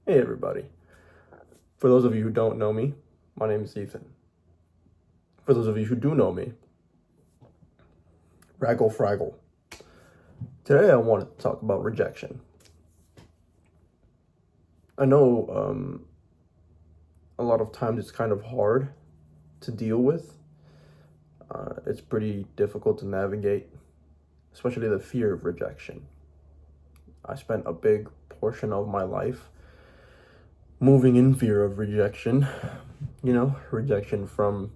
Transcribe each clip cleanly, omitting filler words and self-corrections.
Hey everybody. For those of you who don't know me, my name is Ethan. For those of you who do know me, Raggle Fraggle. Today I wanted to talk about rejection. I know a lot of times it's kind of hard to deal with. It's pretty difficult to navigate, especially the fear of rejection. I spent a big portion of my life moving in fear of rejection. Rejection from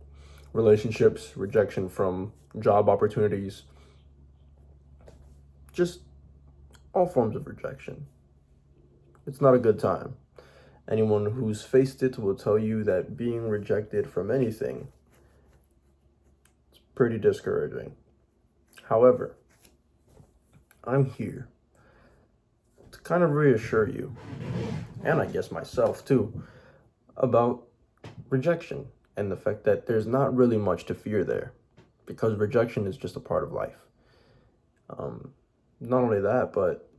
relationships, rejection from job opportunities, just all forms of rejection. It's not a good time. Anyone who's faced it will tell you that being rejected from anything is pretty discouraging. However, I'm here to kind of reassure you, and I guess myself too, about rejection and the fact that there's not really much to fear there, because rejection is just a part of life. Not only that, but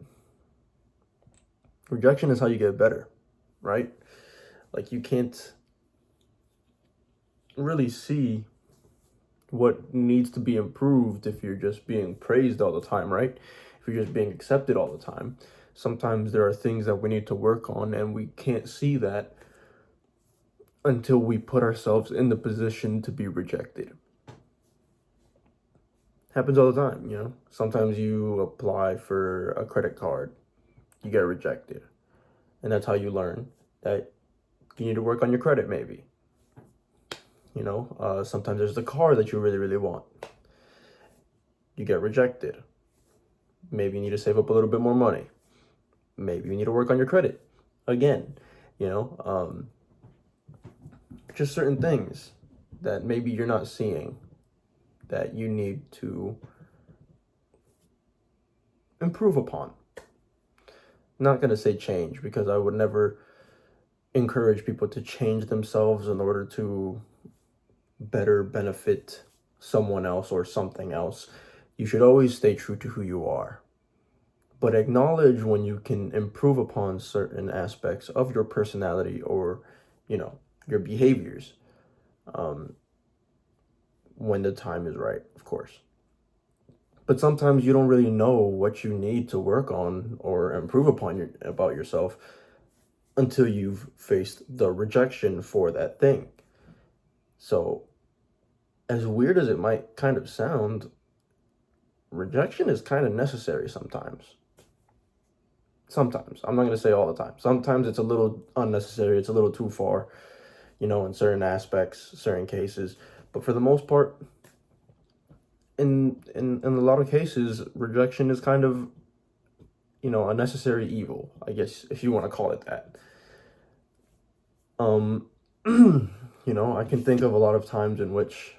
rejection is how you get better, right? Like, you can't really see what needs to be improved if you're just being praised all the time, right? If you're just being accepted all the time. Sometimes there are things that we need to work on, and we can't see that until we put ourselves in the position to be rejected. Happens all the time. Sometimes you apply for a credit card, you get rejected. And that's how you learn that you need to work on your credit, maybe. Sometimes there's the car that you really, really want. You get rejected. Maybe you need to save up a little bit more money. Maybe you need to work on your credit again. You know, just certain things that maybe you're not seeing that you need to improve upon. I'm not going to say change, because I would never encourage people to change themselves in order to better benefit someone else or something else. You should always stay true to who you are, but acknowledge when you can improve upon certain aspects of your personality or, your behaviors, when the time is right, of course. But sometimes you don't really know what you need to work on or improve upon about yourself until you've faced the rejection for that thing. So, as weird as it might kind of sound, rejection is kind of necessary sometimes. Sometimes. I'm not going to say all the time. Sometimes it's a little unnecessary, it's a little too far, in certain aspects, certain cases. But for the most part, in a lot of cases, rejection is kind of, a necessary evil, I guess, if you want to call it that. I can think of a lot of times in which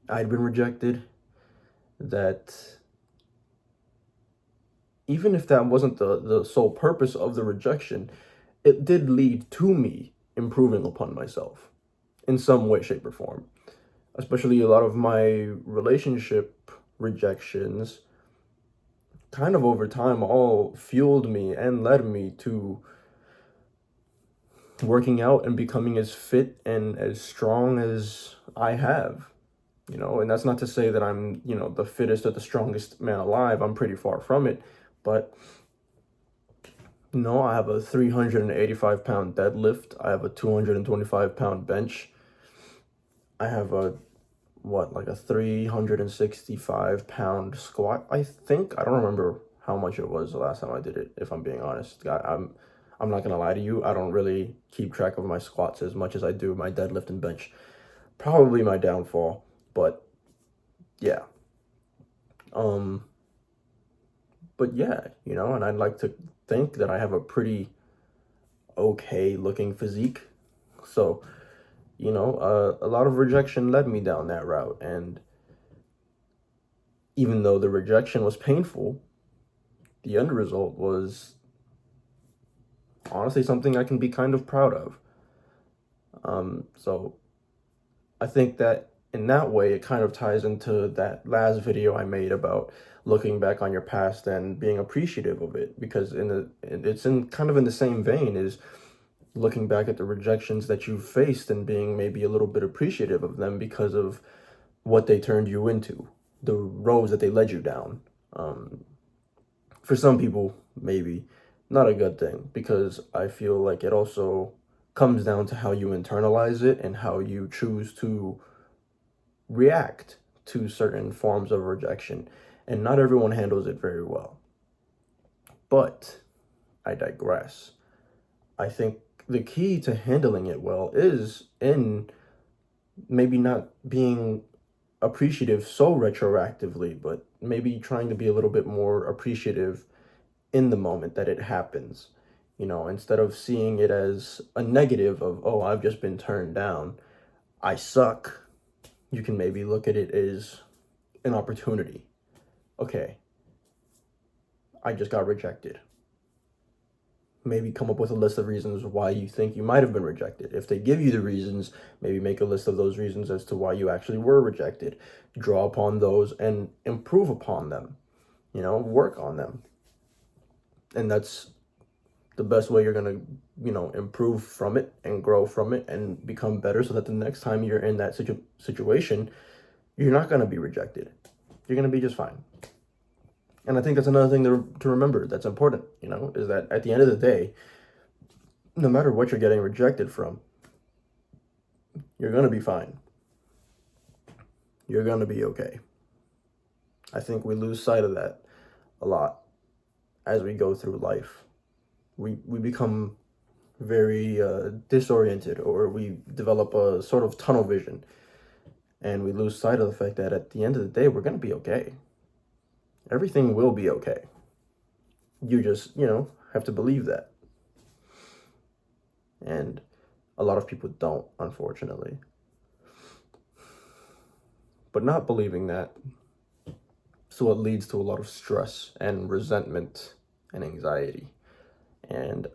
I'd been rejected, that even if that wasn't the sole purpose of the rejection, it did lead to me improving upon myself in some way, shape, or form. Especially a lot of my relationship rejections, kind of over time, all fueled me and led me to working out and becoming as fit and as strong as I have. And that's not to say that I'm, the fittest or the strongest man alive. I'm pretty far from it. But, I have a 385-pound deadlift. I have a 225-pound bench. I have like a 365-pound squat, I think. I don't remember how much it was the last time I did it, if I'm being honest. I'm not gonna lie to you. I don't really keep track of my squats as much as I do my deadlift and bench. Probably my downfall, but yeah. But yeah, and I'd like to think that I have a pretty okay looking physique. So, a lot of rejection led me down that route. And even though the rejection was painful, the end result was honestly something I can be kind of proud of. So I think that in that way, it kind of ties into that last video I made about looking back on your past and being appreciative of it, because it's in kind of in the same vein as looking back at the rejections that you've faced and being maybe a little bit appreciative of them because of what they turned you into, the roads that they led you down. For some people, maybe not a good thing, because I feel like it also comes down to how you internalize it and how you choose to react to certain forms of rejection. And not everyone handles it very well. But I digress. I think the key to handling it well is in maybe not being appreciative so retroactively, but maybe trying to be a little bit more appreciative in the moment that it happens. Instead of seeing it as a negative of, oh, I've just been turned down, I suck, you can maybe look at it as an opportunity. Okay, I just got rejected. Maybe come up with a list of reasons why you think you might have been rejected. If they give you the reasons, maybe make a list of those reasons as to why you actually were rejected. Draw upon those and improve upon them, work on them. And that's the best way you're going to, improve from it and grow from it and become better, so that the next time you're in that situation, you're not going to be rejected. You're going to be just fine. And I think that's another thing to remember that's important, is that at the end of the day, no matter what you're getting rejected from, you're going to be fine. You're going to be okay. I think we lose sight of that a lot as we go through life. We become very disoriented, or we develop a sort of tunnel vision, and we lose sight of the fact that at the end of the day, we're going to be okay. Everything will be okay. You just, have to believe that. And a lot of people don't, unfortunately. But not believing that, so it leads to a lot of stress and resentment and anxiety. And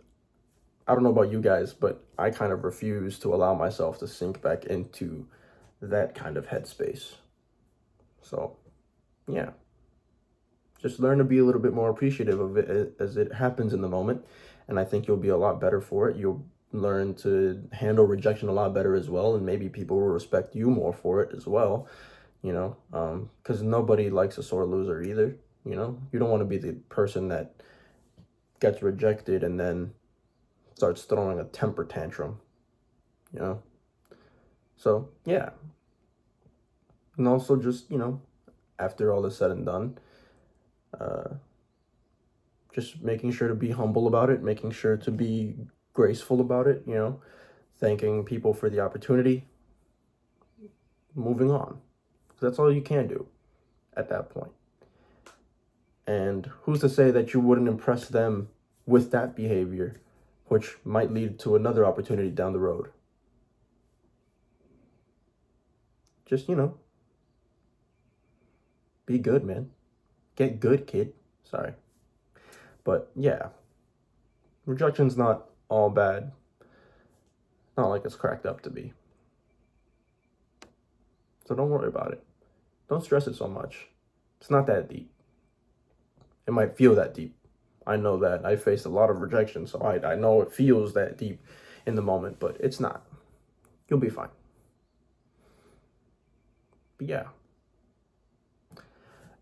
I don't know about you guys, but I kind of refuse to allow myself to sink back into that kind of headspace. So, yeah. Just learn to be a little bit more appreciative of it as it happens in the moment. And I think you'll be a lot better for it. You'll learn to handle rejection a lot better as well. And maybe people will respect you more for it as well, because nobody likes a sore loser either. You don't want to be the person that gets rejected and then starts throwing a temper tantrum, So, yeah. And also just, after all is said and done, just making sure to be humble about it, making sure to be graceful about it, thanking people for the opportunity, moving on. That's all you can do at that point. And who's to say that you wouldn't impress them with that behavior, which might lead to another opportunity down the road? Just, be good, man. Get good, kid. Sorry. But yeah, rejection's not all bad. Not like it's cracked up to be. So don't worry about it. Don't stress it so much. It's not that deep. It might feel that deep. I know that. I faced a lot of rejection, so I know it feels that deep in the moment, but it's not. You'll be fine. But yeah.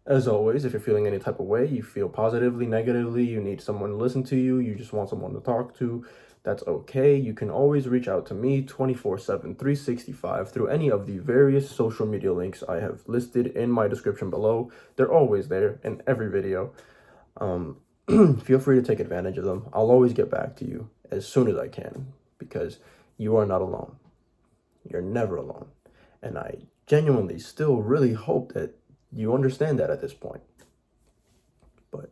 As always, if you're feeling any type of way, you feel positively, negatively, you need someone to listen to you, you just want someone to talk to, that's okay. You can always reach out to me 24/7, 365 through any of the various social media links I have listed in my description below. They're always there in every video. Feel free to take advantage of them. I'll always get back to you as soon as I can, because you are not alone. You're never alone. And I genuinely still really hope that you understand that at this point. But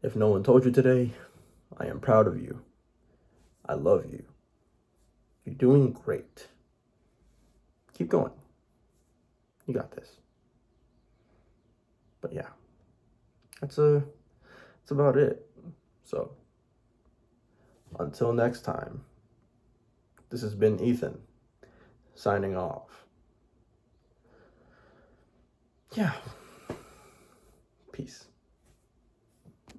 if no one told you today, I am proud of you. I love you. You're doing great. Keep going. You got this. But yeah, that's about it. So until next time, this has been Ethan signing off. yeah. Peace.